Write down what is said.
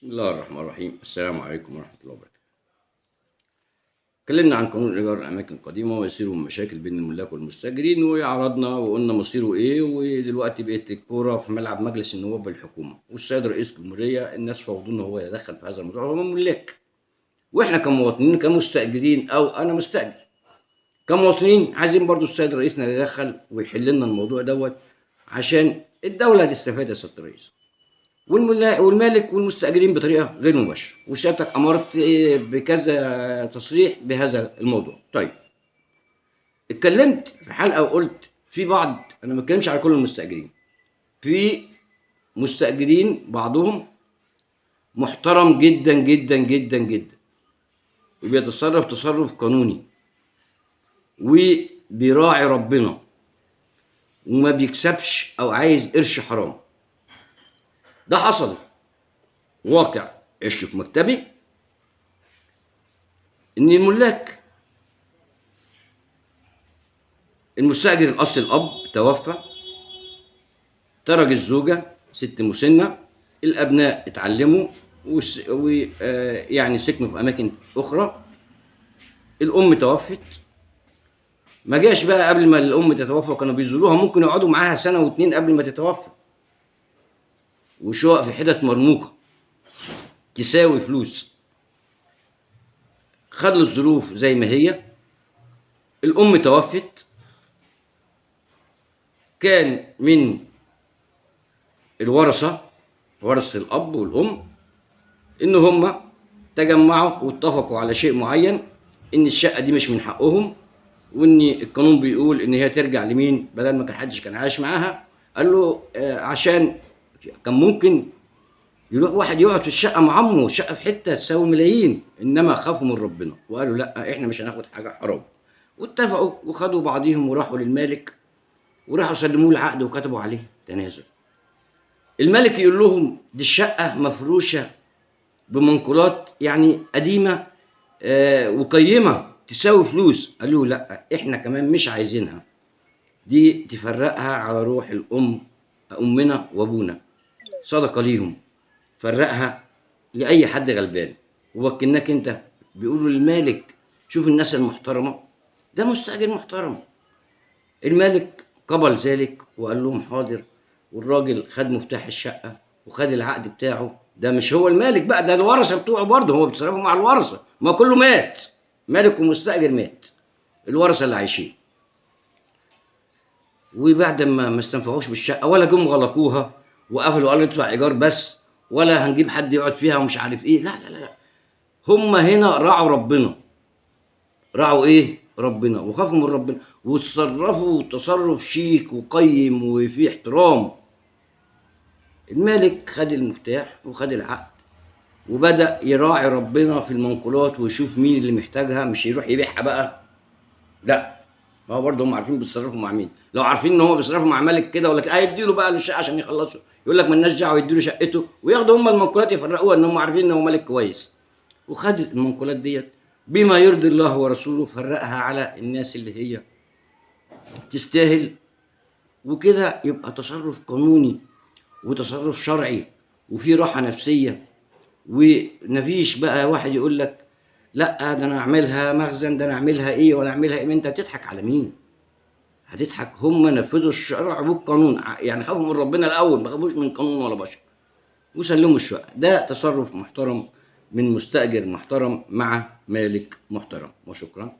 بسم الله الرحمن الرحيم. السلام عليكم ورحمة الله وبركاته. اتكلمنا عن قانون إيجار الأماكن القديمة ويصير المشاكل بين الملاك والمستأجرين، وعرضنا وقلنا مصيره إيه، ودلوقتي بقت الكورة في ملعب مجلس النواب والحكومة، والسيد رئيس الجمهورية الناس فوضوا إن هو يتدخل في هذا الموضوع، هو ملاك، وإحنا كمواطنين كمستأجرين أو أنا مستأجر كمواطنين عايزين برضو السيد رئيسنا يتدخل ويحل لنا الموضوع دوت عشان الدولة تستفاد يا سيادة الرئيس، والمالك والمستأجرين بطريقة غير مباشرة، وسيادتك أمرت بكذا تصريح بهذا الموضوع. طيب، اتكلمت في حلقة وقلت في بعض، أنا ما بتكلمش على كل المستأجرين، في مستأجرين بعضهم محترم جدا جدا جدا جدا، وبيتصرف تصرف قانوني وبيراعي ربنا وما بيكسبش أو عايز قرش حرام. ده حصل واقع عشت في مكتبي، ان الملاك المستاجر الاصل الاب توفى، ترك الزوجه ست مسنه، الابناء اتعلموا ويعني سكنوا في اماكن اخرى، الام توفت، ما جاش بقى قبل ما الام تتوفى، وكانوا بيزوروها ممكن يقعدوا معاها سنه واتنين قبل ما تتوفى، وشقق في حتت مرموقه تساوي فلوس. خدوا الظروف زي ما هي، الام توفت، كان من الورثه ورثه الاب والام ان هم تجمعوا واتفقوا على شيء معين، ان الشقه دي مش من حقهم، وان القانون بيقول ان هي ترجع لمين بدل ما كان حدش كان عايش معاها. قال له عشان كان ممكن يروح واحد يقعد في الشقه مع عمه، الشقه في حته تساوي ملايين، انما خافوا من ربنا وقالوا لا احنا مش هناخد حاجه حرام، واتفقوا وخدوا بعضيهم وراحوا للمالك، وراحوا سلموه العقد وكتبوا عليه تنازل. الملك يقول لهم دي الشقه مفروشه بمنقولات يعني قديمه وقيمه تساوي فلوس. قالوا لا احنا كمان مش عايزينها، دي تفرقها على روح امنا وابونا، صدقه ليهم، فرقها لاي حد غلبان، ووكلناك انت. بيقولوا للمالك شوف الناس المحترمه، ده مستاجر محترم. المالك قبل ذلك وقال لهم حاضر، والراجل خد مفتاح الشقه وخد العقد بتاعه. ده مش هو المالك بقى، ده الورثه بتوعه برضه، هو بيتصرفوا مع الورثه، ما كله مات، مالك ومستاجر مات، الورثه اللي عايشين. وبعد ما استنفعوش بالشقه ولا جم غلقوها وقفلوا قالوا ادفع ايجار بس، ولا هنجيب حد يقعد فيها ومش عارف ايه، لا لا لا، هم هنا راعوا ربنا، راعوا ايه؟ ربنا، وخافوا من ربنا، وتصرفوا تصرف شيك وقيم وفيه احترام. المالك خد المفتاح وخد العقد وبدأ يراعي ربنا في المنقولات ويشوف مين اللي محتاجها، مش يروح يبيعها بقى، لا، ما هو برضه هم عارفين بيتصرفوا مع مين. لو عارفين ان هو بيتصرفوا مع مالك كده ولا كده هيديله بقى الشقه عشان يخلصوا، يقول لك مالناش دعوه، يديله شقته وياخدوا هم المنقولات يفرقوها، ان هم عارفين ان هو مالك كويس. وخد المنقولات ديت بما يرضي الله ورسوله، فرقها على الناس اللي هي تستاهل، وكده يبقى تصرف قانوني وتصرف شرعي وفي راحه نفسيه. ومفيش بقى واحد يقول لك لا ده انا اعملها مخزن، ده انا اعملها ايه ولا اعملها ايه. انت هتضحك على مين؟ هتضحك؟ هم نفذوا الشرع والقانون، يعني خافوا من ربنا الاول، ما خافوش من قانون ولا بشر، وسلموا الشقه. ده تصرف محترم من مستاجر محترم مع مالك محترم. وشكرا.